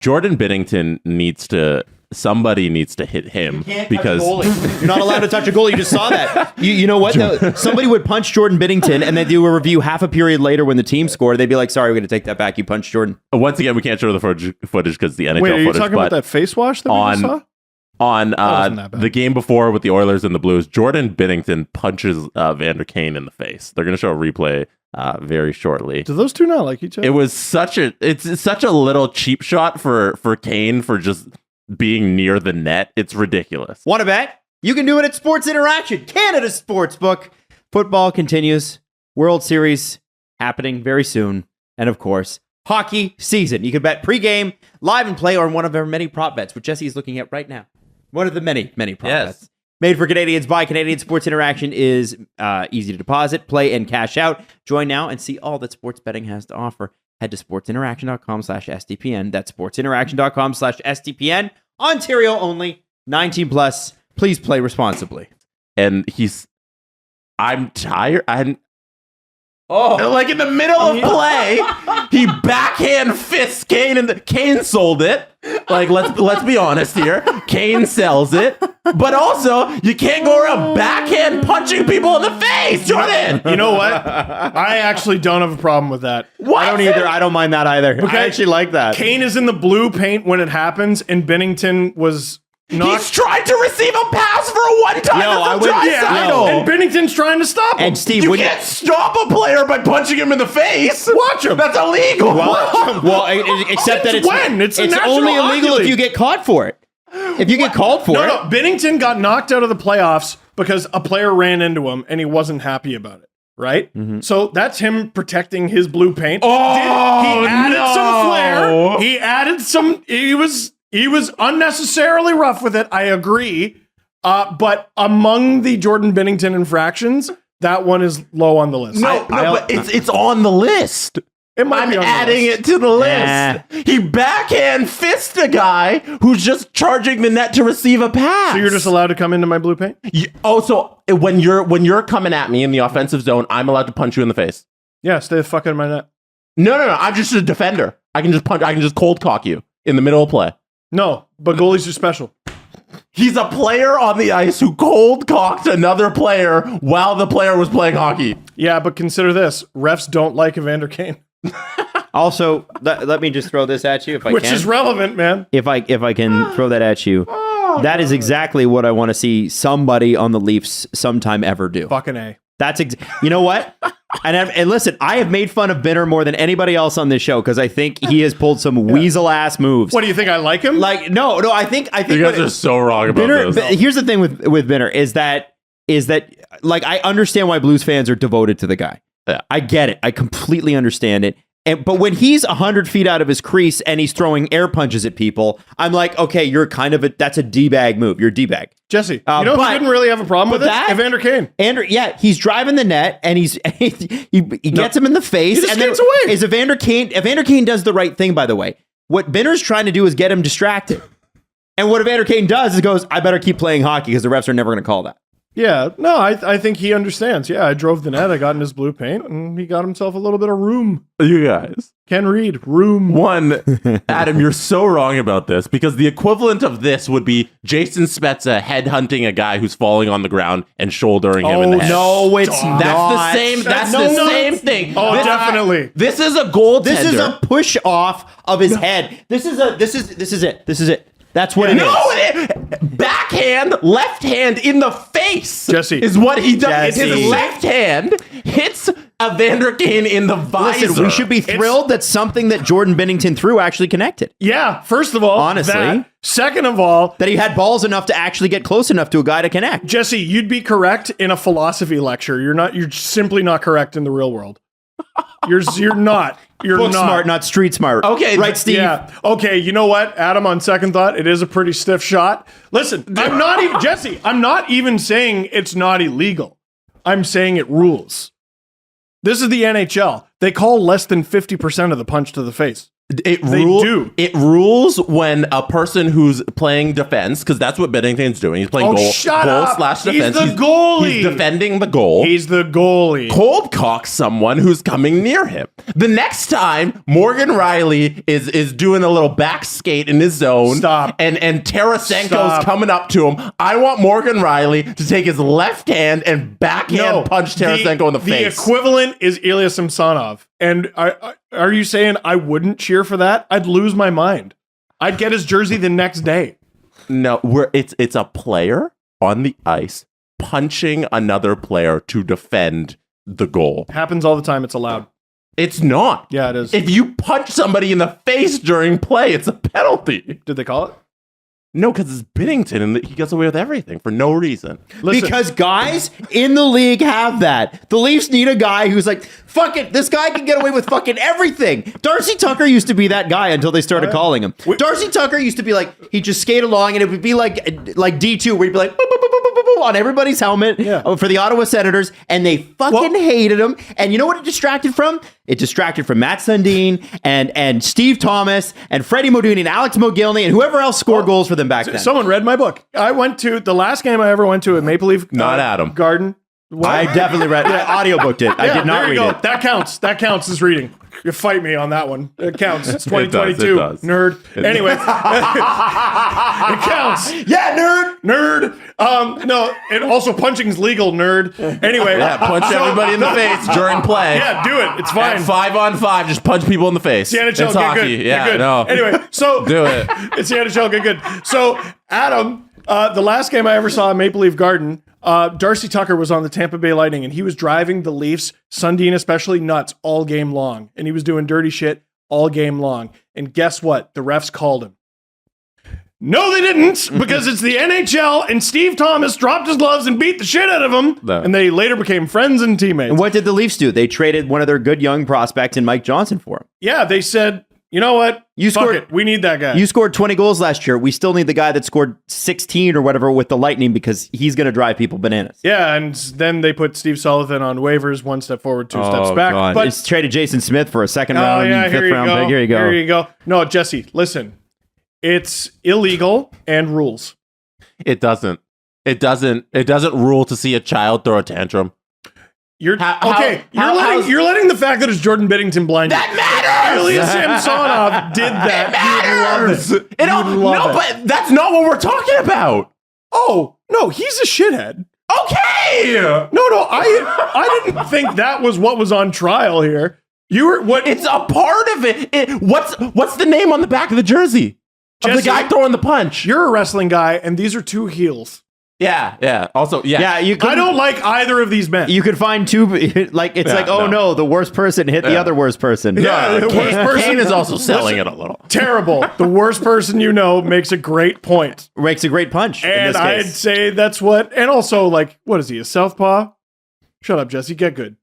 Jordan Binnington somebody needs to hit him because you're not allowed to touch a goalie. You just saw that. You know what? Somebody would punch Jordan Binnington and then do a review half a period later when the team scored. They'd be like, sorry, we're going to take that back. You punched Jordan. Once again, we can't show the footage because the NHL Wait, are you footage. talking about that face wash that we just saw? On that bad. the game before with the Oilers and the Blues, Jordan Binnington punches Evander Kane in the face. They're going to show a replay very shortly. Do those two not like each other? It was such a little cheap shot for Kane for just being near the net. It's ridiculous. Want to bet? You can do it at Sports Interaction, Canada's sportsbook. Football continues. World Series happening very soon. And of course, hockey season. You can bet pregame, live and play, or one of our many prop bets, which Jesse is looking at right now. One of the many prop bets. Made for Canadians by Canadian. Sports Interaction is easy to deposit, play, and cash out. Join now and see all that sports betting has to offer. Head to sportsinteraction.com/SDPN. That's sportsinteraction.com/SDPN. Ontario only. 19 plus. Please play responsibly. And I'm tired. Like in the middle of play, he backhand fists Kane, and Kane sold it. Like let's be honest here, Kane sells it. But also, you can't go around backhand punching people in the face, Jordan. You know what? I actually don't have a problem with that. What? I don't either. I don't mind that either. Okay. I actually like that. Kane is in the blue paint when it happens, and Binnington was not. He's trying to receive a pass for a one-time. And Binnington's trying to stop him. And Steve, you can't stop a player by punching him in the face. Watch him. That's illegal. Well, except that it's only illegal if you get caught for it. If you get called for it. No, Binnington got knocked out of the playoffs because a player ran into him and he wasn't happy about it. Right? Mm-hmm. So that's him protecting his blue paint. Oh, he added some flair. He added some. He was unnecessarily rough with it. I agree. But among the Jordan Binnington infractions, that one is low on the list. But it's on the list. I'm adding it to the list. He backhand fist a guy who's just charging the net to receive a pass. So you're just allowed to come into my blue paint? So when you're coming at me in the offensive zone, I'm allowed to punch you in the face. Yeah, stay the fuck out of my net. No. I'm just a defender. I can just punch. I can just cold cock you in the middle of play. No, but goalies are special. He's a player on the ice who cold cocked another player while the player was playing hockey. Yeah, but consider this: refs don't like Evander Kane. Also, let me just throw this at you if I can. Which is relevant, man. If I can throw that at you. That is exactly what I want to see somebody on the Leafs sometime ever do. Fucking A. That's you know what? And listen, I have made fun of Binner more than anybody else on this show because I think he has pulled some weasel ass moves. What do you think? I like him? Like no. I think you guys are so wrong about this. Here's the thing with Binner is that like I understand why Blues fans are devoted to the guy. Yeah. I get it. I completely understand it. But when he's 100 feet out of his crease and he's throwing air punches at people, I'm like, okay, you're kind of that's a D-bag move. You're a D-bag. Jesse, you know who didn't really have a problem with that? Evander Kane. He's driving the net and he gets him in the face. He just and skates away. Is Evander Kane does the right thing, by the way. What Binner's trying to do is get him distracted. And what Evander Kane does is goes, I better keep playing hockey because the refs are never going to call that. Yeah, no, I think he understands. Yeah, I drove the net, I got in his blue paint, and he got himself a little bit of room. You guys. Ken Reed, room. One, Adam, you're so wrong about this because the equivalent of this would be Jason Spezza headhunting a guy who's falling on the ground and shouldering him in the head. No, it's not. That's the same. That's the same thing. Oh, definitely. This is a goaltender. This is a push off of his head. This is it. That's what it is. No, backhand, left hand in the face. Jesse. Is what he does. Jesse. His left hand hits Evander Kane in the visor. Listen, we should be thrilled that something that Jordan Binnington threw actually connected. Yeah, first of all, honestly. That. Second of all, that he had balls enough to actually get close enough to a guy to connect. Jesse, you'd be correct in a philosophy lecture. You're simply not correct in the real world. You're not. You're book not smart, not street smart. Okay, right, Steve? Yeah. Okay, you know what, Adam, on second thought, it is a pretty stiff shot. Listen, I'm not even Jesse, I'm not even saying it's not illegal. I'm saying it rules. This is the NHL. They call less than 50% of the punch to the face. It They do. It rules when a person who's playing defense, because that's what Binnington's doing. He's playing goal slash defense. He's the goalie. He's defending the goal. He's the goalie. Cold cocks someone who's coming near him. The next time Morgan Riley is doing a little back skate in his zone, and Tarasenko's coming up to him, I want Morgan Riley to take his left hand and backhand punch Tarasenko in the face. The equivalent is Ilya Samsonov. And are you saying I wouldn't cheer for that? I'd lose my mind. I'd get his jersey the next day. No, it's a player on the ice punching another player to defend the goal. Happens all the time. It's allowed. It's not. Yeah, it is. If you punch somebody in the face during play, it's a penalty. Did they call it? No, because it's Binnington and he gets away with everything for no reason. Listen. Because guys in the league have that. The Leafs need a guy who's like, fuck it, this guy can get away with fucking everything. Darcy Tucker used to be that guy until they started calling him. Darcy Tucker used to be like, he'd just skate along and it would be like D2 where he'd be like, boop, boop, boop, boop, boop, boop, on everybody's helmet for the Ottawa Senators, and they fucking hated him. And you know what it distracted from? It distracted from Matt Sundin and Steve Thomas and Freddie Modini and Alex Mogilny and whoever else scored goals for them back then. Someone read my book. I went to the last game I ever went to at Maple Leaf Not Adam. Garden. What? I definitely read it. I audiobooked it. I did not read it. That counts. That counts as reading. You fight me on that one. It counts. It's 2022. It does. Nerd. Anyway. It counts. Yeah, Nerd. No, and also punching's legal, nerd. Anyway. Yeah, punch everybody in the face during play. Yeah, do it. It's fine. At 5-on-5, just punch people in the face. It's the NHL. It's Get hockey. good. Yeah, Get good. no. Anyway, so do it. It's the NHL. Get good. So, Adam, the last game I ever saw at Maple Leaf Garden, Darcy Tucker was on the Tampa Bay Lightning, and he was driving the Leafs, Sundin especially, nuts all game long. And he was doing dirty shit all game long. And guess what? The refs called him. No, they didn't, because it's the NHL, and Steve Thomas dropped his gloves and beat the shit out of him. No. And they later became friends and teammates. And what did the Leafs do? They traded one of their good young prospects in Mike Johnson for him. Yeah, they said, you know what? Fuck it. We need that guy. You scored 20 goals last year. We still need the guy that scored 16 or whatever with the Lightning because he's going to drive people bananas. Yeah, and then they put Steve Sullivan on waivers, one step forward, two steps back. God. But it's traded Jason Smith for a second round, fifth round pick. Here you go. Here you go. No, Jesse, listen. It's illegal and rules. It doesn't rule to see a child throw a tantrum. You're letting the fact that it's Jordan Binnington blind. That matters. Ilya Samsonov did that. It matters. But that's not what we're talking about. Oh no, he's a shithead. Okay. No, I didn't think that was what was on trial here. You were what? It's a part of it. What's the name on the back of the jersey? Jesse, of the guy throwing the punch. You're a wrestling guy, and these are two heels. Yeah. Also, yeah. I don't like either of these men. You could find two, no, the worst person hit the other worst person. Yeah, the worst person. Kane is also selling it a little. Terrible. The worst person you know makes a great point. Makes a great punch. And I'd say that's what, and also, like, what is he, a southpaw? Shut up, Jesse. Get good.